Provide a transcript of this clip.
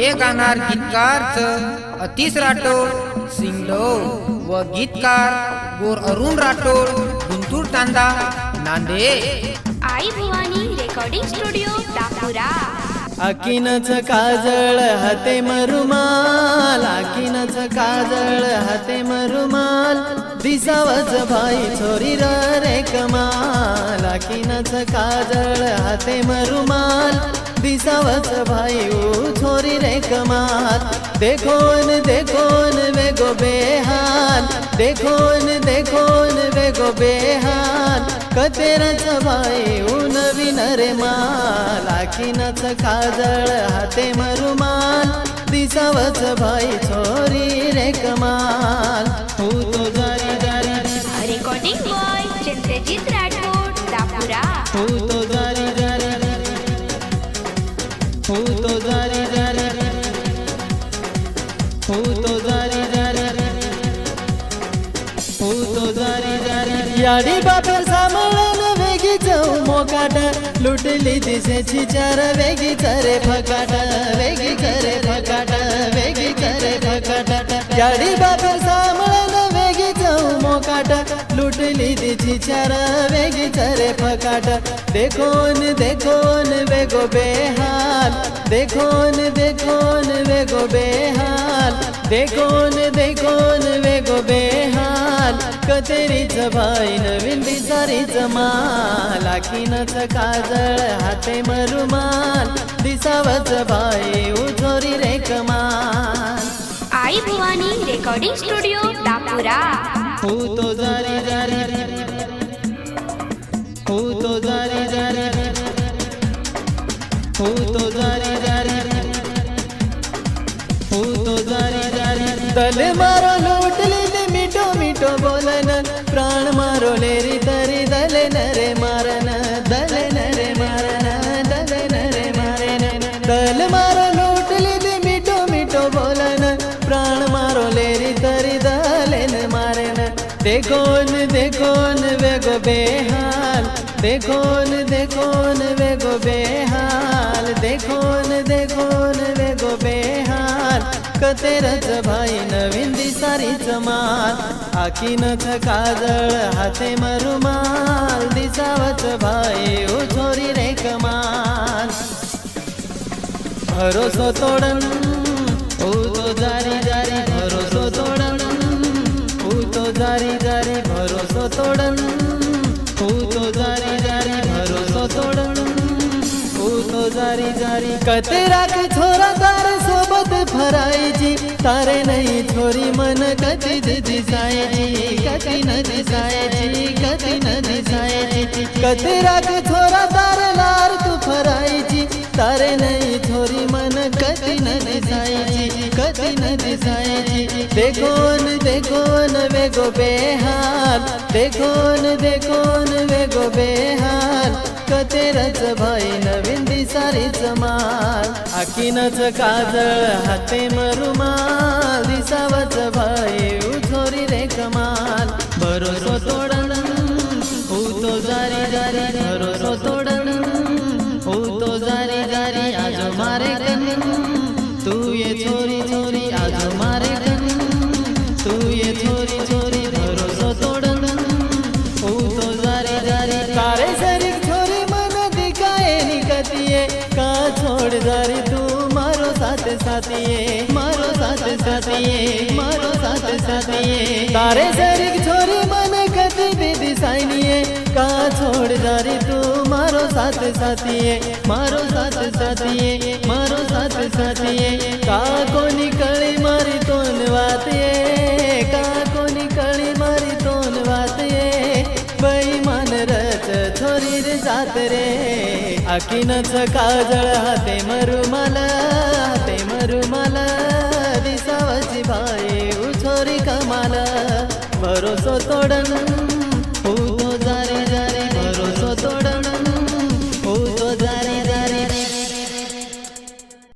हे गाणार गीतकार अतिश राठोड सिंगलो व गीतकार गोर अरुण राठोड गुंतूर तांदा नांदे। आई भवानी रेकॉर्डिंग स्टुडिओ दापुरा। आखीनच काजळ हाते मरुमाल, आखीनच काजळ हाते मरुमाल, दिसावच भाई छोरी रे कमाल। आखीनच काजळ हाते मरुमाल, दिसावच भाई छोरी रे कमाल। देखोन देखोन वेगो बेहाल, देखोन देखोन वेगो बेहाल, कतेरच भाई नवीन रे माल। आखीनच काजळ हाते मरुमाल, दिसावच भाई छोरी रे कमाल। हो तो जारी जारी रेकॉर्डिंग बॉय चंद्रजीत राठोड दापुरा। हो तो जारी जारी हो तो जारी जारी हो तो जारी जारी हो तो जारी जारी। याडी बापर सामळन वेगी जाऊ मोकाट, लुटली दिसेची चार वेगी करे फकाट, वेगी करे फकाट, वेगी करे फकाट। याडी बापर सामळन वेगी जाऊ मोकाट, लुटली दिची चार वेगी करे फकाट। देखोन देखोन वेगो बेहाल, देखोन देखोन वेगो बेहाल, देखोन देखोन वेगो बेहाल, कतेरीच भाई नवीन दिसारीच माल। आखीनच काजळ हाते मरुमाल, दिसावच भाई उजोरी रे कमाल। आई भवानी रेकॉर्डिंग स्टुडिओ दापुरा। हो तो जारी जारी हो तो जारी जारी हो तो जारी जारी हो तो जारी जारी। दल मारो लूटली ते मिठो मिठो बोलन, प्राण मारो लेरी तरी दल नरे मारन, दल नरे मारन, दल नरे मारन। दल मारो लूटली ते मिठो मिठो बोलन, प्राण मारो लेरी तरी दल न मारन। देखोन देखोन वेगो बेहाल, देखोन देखोन वेगो बेहाल, देखोन देखोन वेगो बेहाल, कतेरच भाई नवीन दिसारीच माल। आखीनच काजळ हाते मरुमाल, दिसावच भाई छोरी रे कमाल। भरोसो तोडन हो तो जारी जारी, भरोसो तोडन हो तो जारी जारी, भरोसो तोडन हो तो जारी जारी, भरोसो तोडन हो तो जारी जारी। कतेराक छोरा तारे सोबत फरायची, तारे नाही छोरी मन कधी दिसायची, कधी न दिसायची, कधी न दिसायची। कतेराक छोरा तारे लार तू फरायची, तारे नाही छोरी मन कधी न दिसायची, कधी न दिसायची। देखोन देखोन वेगो बेहाल, देखोन देखोन वेगो बेहाल, कतेरच भाई नवीन दिसारीच माल। आखीनच काजळ हाते मरुमाल, दिसावच भाई उछोरी रे कमाल। भरोसो तोडन हो तो जारी जारी, भरोसो तोडन हो तो जारी जारी। आजो मारे कन तू ये छोरी छोरी, आजो मारे कन तू ये छोरी छोरी, भरोसो तोडन हो तो जारी जारी। तारे सरी छोरी मन दिखाए निकतिए, का छोड़ जारी तू मारो साथ साथिए, मारो साथ साथिए, मारो साथ साथिए। तारे सरी छोरी मन कति भी दिसाइनिए, का छोड़ जारी तू मारो साथ साथिए, मारो साथ साथिए, मारो साथ साथिए। का कोनी कळी मारी तोन वातिए, का कोनी कळी मारी तोन वातिए, बेईमान रच छोरी रे जात रे। आखीनच काजळ हाते मरुमाल, हाते मरुमाल, दिसावची भाई छोरी कमाल। भरोसो तोडन